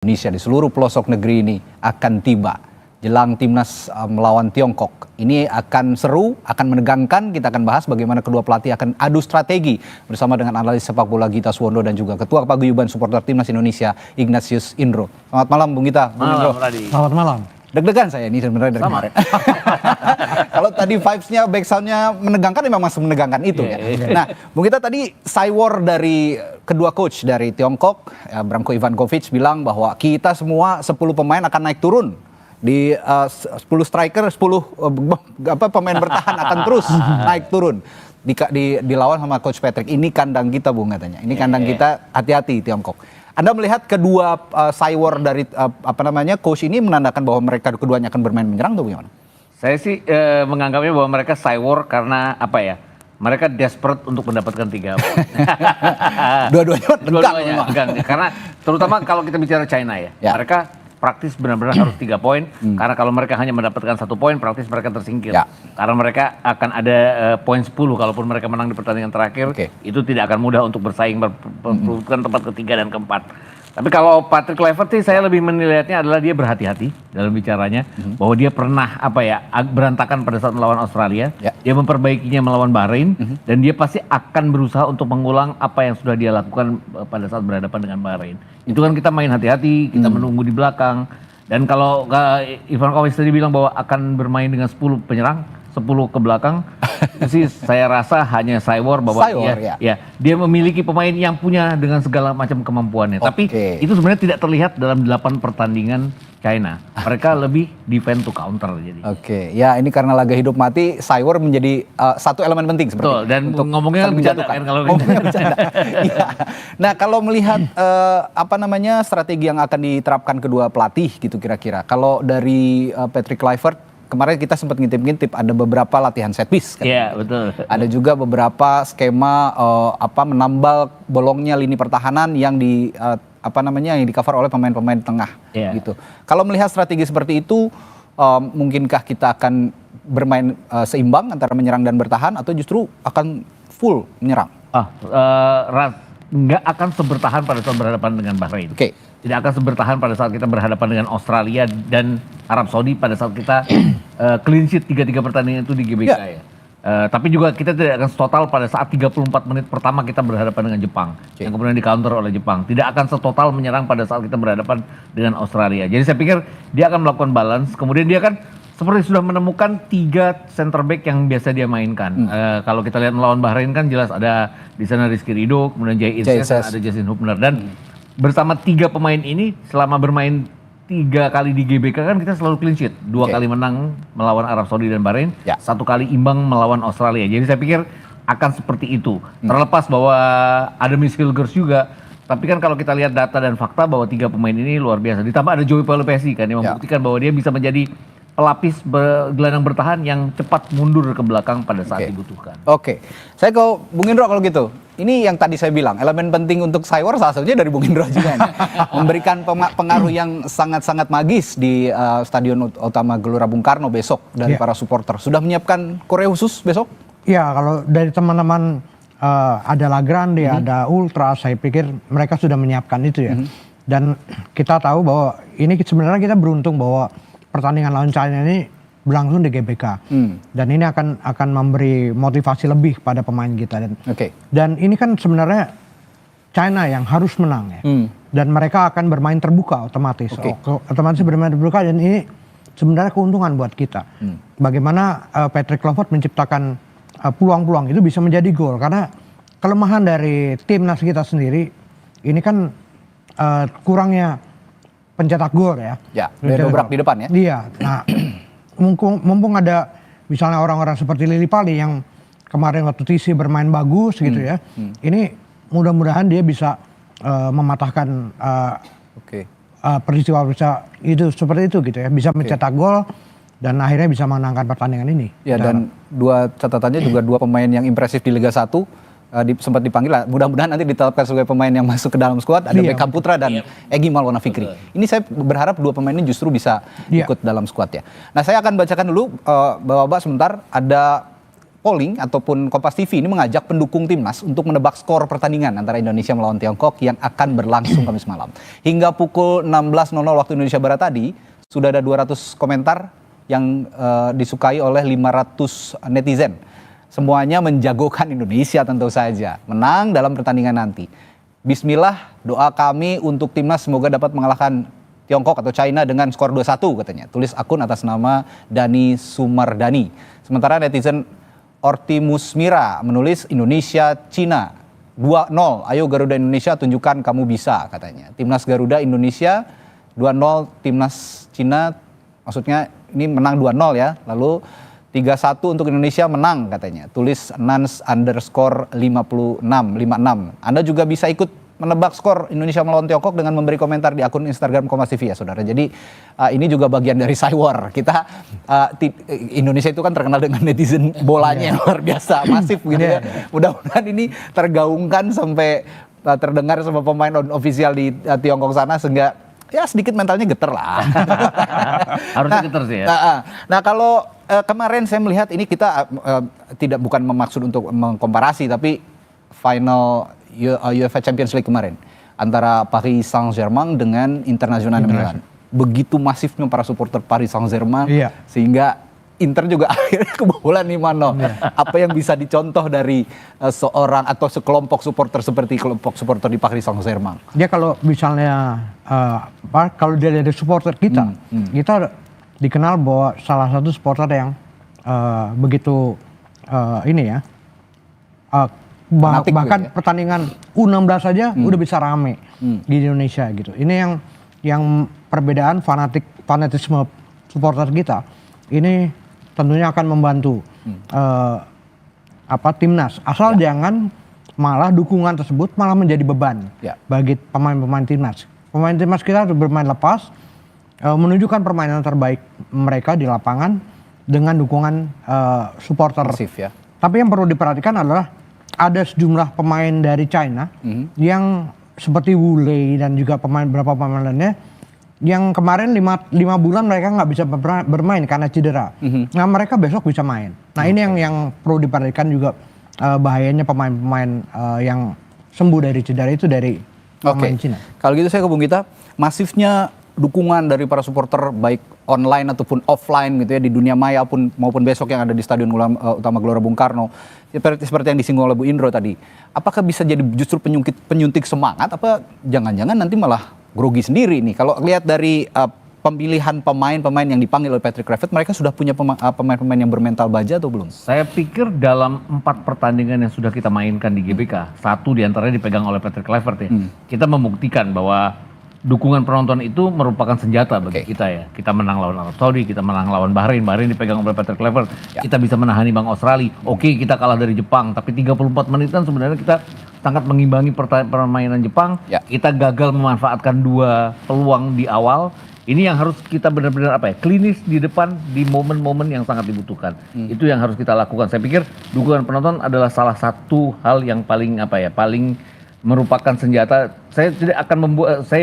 Indonesia di seluruh pelosok negeri ini akan tiba jelang timnas melawan Tiongkok. Ini akan seru, akan menegangkan. Kita akan bahas bagaimana kedua pelatih akan adu strategi bersama dengan analis sepak bola Gita Suwondo dan juga Ketua Paguyuban Supporter Timnas Indonesia Ignatius Indro. Selamat malam Bung Gita, Bung Indro. Selamat malam. Deg-degan saya ini sebenarnya dari kemarin. Kalau tadi vibes-nya, back sound-nya menegangkan, memang masih menegangkan itu ya. Nah, Bung Gita tadi war dari kedua coach dari Tiongkok, Branko Ivankovic bilang bahwa kita semua 10 pemain akan naik turun. Di 10 striker, 10 pemain bertahan akan terus naik turun. Dilawan sama Coach Patrick. Ini kandang kita, Bung, katanya. Ini kandang kita, hati-hati Tiongkok. Anda melihat kedua war dari coach ini menandakan bahwa mereka keduanya akan bermain menyerang atau bagaimana? Saya sih menganggapnya bahwa mereka war karena apa ya? Mereka desperate untuk mendapatkan 3 poin. Dua-duanya tegang. Karena terutama kalau kita bicara China ya. Mereka praktis benar-benar harus 3 poin. Karena kalau mereka hanya mendapatkan 1 poin, praktis mereka tersingkir. Karena mereka akan ada poin 10 kalaupun mereka menang di pertandingan terakhir. Itu tidak akan mudah untuk bersaing memperebutkan tempat ketiga dan keempat. Tapi kalau Patrick Kluivert sih saya lebih menilainya adalah dia berhati-hati dalam bicaranya. Bahwa dia pernah berantakan pada saat melawan Australia. Dia memperbaikinya melawan Bahrain. Dan dia pasti akan berusaha untuk mengulang apa yang sudah dia lakukan pada saat berhadapan dengan Bahrain. Itu kan kita main hati-hati, kita menunggu di belakang. Dan kalau Ivankovic tadi bilang bahwa akan bermain dengan 10 penyerang, 10 ke belakang, itu sih saya rasa hanya war bahwa dia memiliki pemain yang punya dengan segala macam kemampuannya. Tapi itu sebenarnya tidak terlihat dalam 8 pertandingan China. Mereka lebih defend to counter jadi. Ya ini karena laga hidup mati, war menjadi satu elemen penting seperti. Betul, dan untuk ngomongnya bercanda kan kalau bercanda. Nah, kalau melihat strategi yang akan diterapkan kedua pelatih gitu kira-kira. Kalau dari Patrick Kluivert kemarin kita sempat ngintip-ngintip ada beberapa latihan set piece kan. Iya, betul. Ada juga beberapa skema menambal bolongnya lini pertahanan yang yang di-cover oleh pemain-pemain tengah gitu. Kalau melihat strategi seperti itu, mungkinkah kita akan bermain seimbang antara menyerang dan bertahan atau justru akan full menyerang? Nggak akan sebertahan pada saat berhadapan dengan Bahrain. Tidak akan sebertahan pada saat kita berhadapan dengan Australia dan Arab Saudi pada saat kita clean sheet 3-3 pertandingan itu di GBK ya. Tapi juga kita tidak akan total pada saat 34 menit pertama kita berhadapan dengan Jepang. Yang kemudian di counter oleh Jepang. Tidak akan setotal menyerang pada saat kita berhadapan dengan Australia. Jadi saya pikir dia akan melakukan balance. Kemudian dia kan seperti sudah menemukan 3 center back yang biasa dia mainkan. Kalau kita lihat melawan Bahrain kan jelas ada di sana Rizky Ridho, kemudian Jay Ises, ada Justin Hubner. Dan bersama 3 pemain ini selama bermain 3 kali di GBK kan kita selalu clean sheet. 2 kali menang melawan Arab Saudi dan Bahrain, 1 kali imbang melawan Australia. Jadi saya pikir akan seperti itu. Terlepas bahwa ada Miss Hilgers juga, tapi kan kalau kita lihat data dan fakta bahwa 3 pemain ini luar biasa. Ditambah ada Joey Pelupessy kan yang membuktikan bahwa dia bisa menjadi pelapis gelandang bertahan yang cepat mundur ke belakang pada saat dibutuhkan. Saya ke Bung Indro kalau gitu. Ini yang tadi saya bilang, elemen penting untuk war salah satunya dari Bung Indro juga nih. Memberikan pengaruh yang sangat-sangat magis di Stadion Utama Gelora Bung Karno besok dari para supporter. Sudah menyiapkan kore khusus besok? Ya, kalau dari teman-teman ada La Grande, ada Ultra, saya pikir mereka sudah menyiapkan itu ya. Dan kita tahu bahwa ini sebenarnya kita beruntung bahwa pertandingan lawan China ini berlangsung di GBK. Dan ini akan memberi motivasi lebih pada pemain kita. Dan ini kan sebenarnya China yang harus menang ya. Dan mereka akan bermain terbuka otomatis. Otomatis bermain terbuka dan ini sebenarnya keuntungan buat kita. Bagaimana Patrick Kluivert menciptakan peluang-peluang itu bisa menjadi gol. Karena kelemahan dari timnas kita sendiri ini kan kurangnya pencetak gol ya. Dari dobrak di depan ya. Iya. Nah, mumpung ada misalnya orang-orang seperti Lily Pali yang kemarin waktu TC bermain bagus gitu ya. Ini mudah-mudahan dia bisa mematahkan peristiwa itu seperti itu gitu ya. Bisa mencetak gol dan akhirnya bisa menangkan pertandingan ini. Ya, dan 2 catatannya juga 2 pemain yang impresif di Liga 1. Sempat dipanggil lah, mudah-mudahan nanti ditetapkan sebagai pemain yang masuk ke dalam skuad, ada Beckham Putra dan Egy Maulana Fikri. Ini saya berharap 2 pemain ini justru bisa ikut dalam skuad ya. Nah, saya akan bacakan dulu Bapak-bapak sebentar, ada polling ataupun Kompas TV ini mengajak pendukung timnas untuk menebak skor pertandingan antara Indonesia melawan Tiongkok yang akan berlangsung Kamis malam. Hingga pukul 16.00 waktu Indonesia Barat tadi, sudah ada 200 komentar yang disukai oleh 500 netizen. Semuanya menjagokan Indonesia tentu saja menang dalam pertandingan nanti. Bismillah, doa kami untuk timnas semoga dapat mengalahkan Tiongkok atau China dengan skor 2-1 katanya. Tulis akun atas nama Dani Sumardani. Sementara netizen Ortimus Mira menulis Indonesia Cina 2-0. Ayo Garuda Indonesia tunjukkan kamu bisa katanya. Timnas Garuda Indonesia 2-0, timnas Cina maksudnya ini menang 2-0 ya. Lalu 3-1 untuk Indonesia menang katanya. Tulis Nans_56. Anda juga bisa ikut menebak skor Indonesia melawan Tiongkok dengan memberi komentar di akun Instagram Kompas TV ya saudara. Jadi ini juga bagian dari Cywar. Kita Indonesia itu kan terkenal dengan netizen bolanya yang luar biasa masif gitu ya. Mudah-mudahan ini tergaungkan sampai terdengar sama pemain ofisial di Tiongkok sana sehingga ya sedikit mentalnya geter lah. Harusnya geter sih ya. Nah kalau kemarin saya melihat ini kita bukan memaksud untuk mengkomparasi tapi final UEFA Champions League kemarin antara Paris Saint-Germain dengan Internazionale Milan. Begitu masifnya para supporter Paris Saint-Germain sehingga Inter juga akhirnya kebobolan 5-0. Apa yang bisa dicontoh dari seorang atau sekelompok supporter seperti kelompok supporter di Paris Saint-Germain? Dia kalau misalnya kalau dia dari supporter kita, kita dikenal bahwa salah satu supporter yang begitu bahkan pertandingan U16 saja udah bisa rame di Indonesia gitu. Ini yang perbedaan fanatisme supporter kita. Ini tentunya akan membantu timnas. Asal jangan malah dukungan tersebut malah menjadi beban bagi pemain-pemain timnas. Pemain timnas kita harus bermain lepas, menunjukkan permainan terbaik mereka di lapangan dengan dukungan supporter. Masif, ya. Tapi yang perlu diperhatikan adalah ada sejumlah pemain dari China yang seperti Wu Lei dan juga beberapa pemain lainnya yang kemarin 5 bulan mereka nggak bisa bermain karena cedera. Nah mereka besok bisa main. Nah ini yang perlu diperhatikan juga bahayanya pemain-pemain yang sembuh dari cedera itu dari pemain Cina. Kalau gitu saya ke Bung Gita, masifnya dukungan dari para supporter baik online ataupun offline gitu ya di dunia maya maupun besok yang ada di Stadion Utama Gelora Bung Karno seperti yang disinggung oleh Bu Indro tadi, apakah bisa jadi justru penyuntik semangat apa jangan-jangan nanti malah grogi sendiri nih? Kalau lihat dari pemilihan pemain yang dipanggil oleh Patrick Kluivert, mereka sudah punya pemain-pemain yang bermental baja atau belum? Saya pikir dalam 4 pertandingan yang sudah kita mainkan di GBK, 1 diantaranya dipegang oleh Patrick Kluivert ya. Kita membuktikan bahwa dukungan penonton itu merupakan senjata bagi kita ya. Kita menang lawan Arab Saudi, kita menang lawan Bahrain dipegang oleh Patrick Kluivert. Kita bisa menahani Bang Australia. Oke, kita kalah dari Jepang, tapi 34 menit kan sebenarnya kita sangat mengimbangi permainan Jepang. Kita gagal memanfaatkan 2 peluang di awal. Ini yang harus kita benar-benar klinis di depan di momen-momen yang sangat dibutuhkan. Itu yang harus kita lakukan. Saya pikir dukungan penonton adalah salah satu hal yang paling paling merupakan senjata. Saya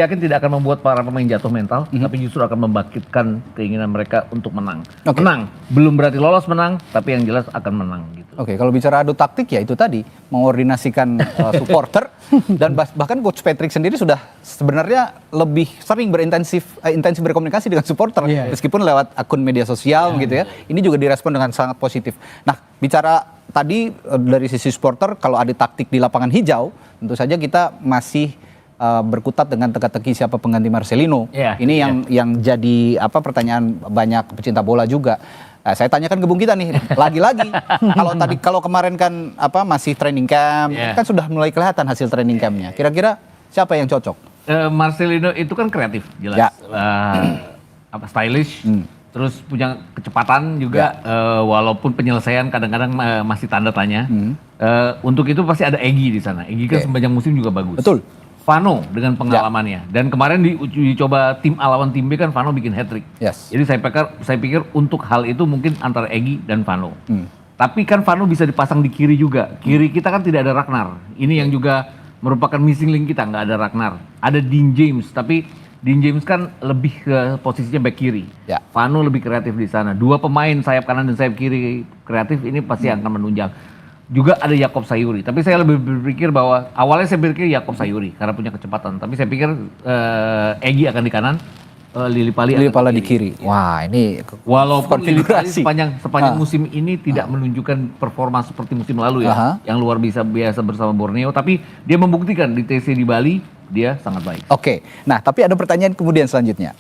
yakin tidak akan membuat para pemain jatuh mental, tapi justru akan membangkitkan keinginan mereka untuk menang. Menang, belum berarti lolos menang, tapi yang jelas akan menang gitu. Kalau bicara adu taktik ya itu tadi, mengordinasikan supporter dan bahkan Coach Patrick sendiri sudah sebenarnya lebih sering intensif berkomunikasi dengan supporter meskipun lewat akun media sosial gitu ya. Ini juga direspon dengan sangat positif. Nah, bicara tadi dari sisi supporter, kalau ada taktik di lapangan hijau, tentu saja kita masih berkutat dengan teka-teki siapa pengganti Marcelino. Ini yang jadi pertanyaan banyak pecinta bola juga. Saya tanyakan ke Bung Gita nih, lagi-lagi kalau kemarin kan masih training camp, kan sudah mulai kelihatan hasil training campnya. Kira-kira siapa yang cocok? Marcelino itu kan kreatif, jelas. Stylish. Terus punya kecepatan juga, walaupun penyelesaian kadang-kadang masih tanda tanya. Untuk itu pasti ada Egy di sana. Egy kan sepanjang musim juga bagus. Betul. Vano dengan pengalamannya. Dan kemarin dicoba tim A lawan tim B kan Vano bikin hat-trick. Jadi saya pikir untuk hal itu mungkin antara Egy dan Vano. Tapi kan Vano bisa dipasang di kiri juga. Kiri kita kan tidak ada Ragnar. Ini yang juga merupakan missing link kita, nggak ada Ragnar. Ada Dean James, tapi Dean James kan lebih ke posisinya back kiri. Ya. Vanu lebih kreatif di sana. Dua pemain sayap kanan dan sayap kiri kreatif ini pasti akan menunjang. Juga ada Yakob Sayuri. Tapi saya lebih berpikir bahwa awalnya saya berpikir Yakob Sayuri karena punya kecepatan. Tapi saya pikir Egy akan di kanan, Lili Pali di kiri. Wah, ini walaupun Lili Pali konfigurasi. sepanjang musim ini tidak menunjukkan performa seperti musim lalu ya, yang luar biasa bersama Borneo. Tapi dia membuktikan di TC di Bali dia sangat baik. Oke, nah tapi ada pertanyaan kemudian selanjutnya.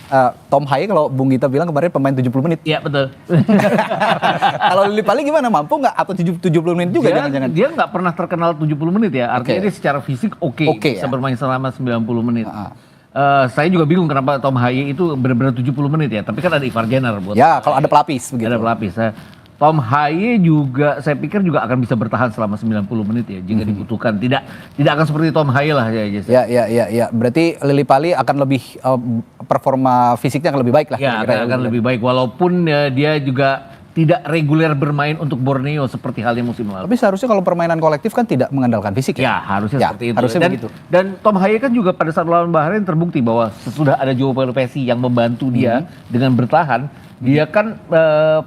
Tom Haye kalau Bung Gita bilang kemarin pemain 70 menit. Iya betul. Kalau Lili Pali gimana, mampu nggak atau 70 menit juga jangan-jangan? Dia nggak pernah terkenal 70 menit ya. Artinya dia secara fisik oke, bisa ya? bermain selama 90 menit. Saya juga bingung kenapa Tom Haye itu benar-benar 70 menit ya. Tapi kan ada Ivar Jenner buat. Ya, kalau ada pelapis begitu. Ada pelapis. Tom Haye juga saya pikir juga akan bisa bertahan selama 90 menit ya jika dibutuhkan. Tidak akan seperti Tom Haye lah ya. Ya. Berarti Lili Pali akan lebih performa fisiknya akan lebih baik lah. Ya, akan lebih baik walaupun dia juga tidak reguler bermain untuk Borneo seperti halnya musim lalu. Tapi seharusnya kalau permainan kolektif kan tidak mengandalkan fisik ya. Harusnya seperti itu. Harusnya begitu. Dan Tom Haye kan juga pada saat lawan Bahrain terbukti bahwa sesudah ada Joao Pelopesi yang membantu dia dengan bertahan, dia kan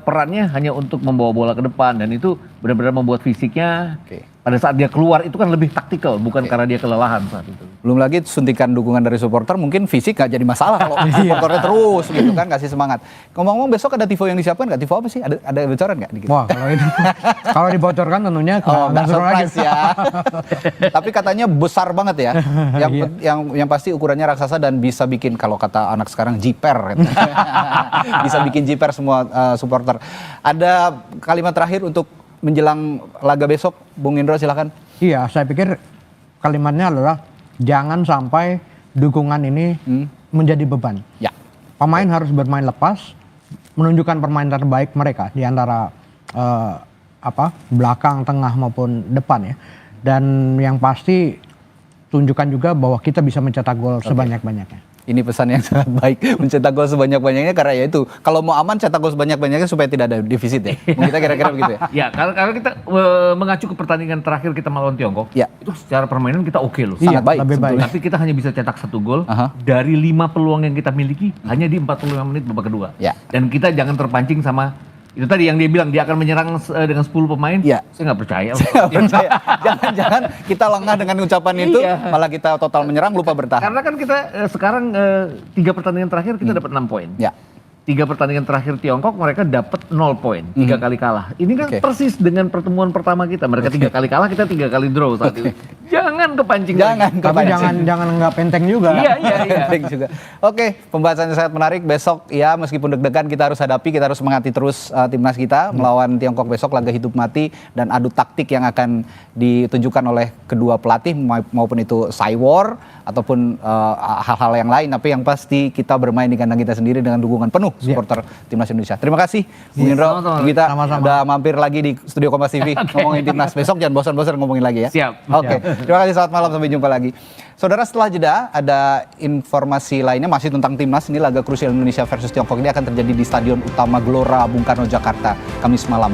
perannya hanya untuk membawa bola ke depan dan itu benar-benar membuat fisiknya pada saat dia keluar itu kan lebih taktikal, bukan karena dia kelelahan saat itu. Belum lagi suntikan dukungan dari supporter, mungkin fisik nggak jadi masalah kalau supporternya terus gitu kan, kasih semangat. Ngomong-ngomong besok ada tifo yang disiapkan nggak? Tifo apa sih? Ada bocoran nggak? Wah, kalau itu kalau dibocorkan tentunya nggak surprise ya. Tapi katanya besar banget ya. Yang pasti ukurannya raksasa dan bisa bikin, kalau kata anak sekarang, jiper. Gitu. Bisa bikin jiper semua supporter. Ada kalimat terakhir untuk menjelang laga besok, Bung Indro silakan. Iya, saya pikir kalimatnya adalah jangan sampai dukungan ini menjadi beban. Ya. Pemain harus bermain lepas, menunjukkan permainan terbaik mereka di antara belakang, tengah maupun depan ya. Dan yang pasti tunjukkan juga bahwa kita bisa mencetak gol sebanyak-banyaknya. Ini pesan yang sangat baik, mencetak gol sebanyak-banyaknya karena ya itu, kalau mau aman cetak gol sebanyak-banyaknya supaya tidak ada defisit ya. Mungkin kita kira-kira begitu ya. Ya, kalau kita mengacu ke pertandingan terakhir kita melawan Tiongkok, itu secara permainan kita oke loh. Sangat baik. Lebih baik. Tapi kita hanya bisa cetak 1 gol dari 5 peluang yang kita miliki hanya di 45 menit babak kedua. Ya. Dan kita jangan terpancing sama itu tadi yang dia bilang dia akan menyerang dengan 10 pemain. Ya. Saya nggak percaya. Jangan-jangan kita lengah dengan ucapan itu, malah kita total menyerang lupa bertahan. Karena kan kita sekarang 3 pertandingan terakhir kita dapat 6 poin. Ya. 3 pertandingan terakhir Tiongkok mereka dapat 0 poin, 3 kali kalah. Ini kan persis dengan pertemuan pertama kita. Mereka 3 kali kalah, kita 3 kali draw saat itu. Jangan kepancing. Tapi jangan nggak penteng juga. Iya. Penteng juga. Oke, pembahasannya sangat menarik. Besok ya meskipun deg-degan kita harus hadapi, kita harus mengati terus timnas kita melawan Tiongkok besok, laga hidup mati dan adu taktik yang akan ditunjukkan oleh kedua pelatih maupun itu Saywar ataupun hal-hal yang lain. Tapi yang pasti kita bermain di kandang kita sendiri dengan dukungan penuh supporter timnas Indonesia. Terima kasih Bung Indro, kita udah mampir lagi di studio Kompas TV ngomongin timnas. Besok jangan bosan-bosan ngomongin lagi ya. Siap. Oke. Terima kasih, selamat malam, sampai jumpa lagi. Saudara, setelah jeda ada informasi lainnya masih tentang timnas. Ini laga krusial Indonesia versus Tiongkok ini akan terjadi di Stadion Utama Gelora Bung Karno Jakarta Kamis malam.